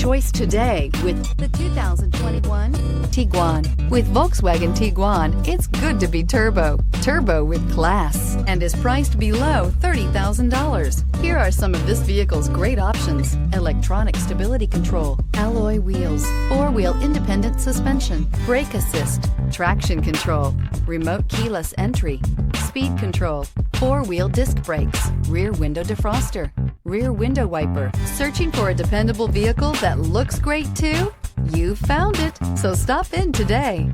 choice today with the 2021 Tiguan. With Volkswagen Tiguan, it's good to be turbo. Turbo with class, and is priced below $30,000. Here are some of this vehicle's great options: electronic stability control, alloy wheels, four-wheel independent suspension, brake assist, traction control, remote keyless entry, speed control, four-wheel disc brakes, rear window defroster, rear window wiper. Searching for a dependable vehicle that looks great too? You found it, so stop in today.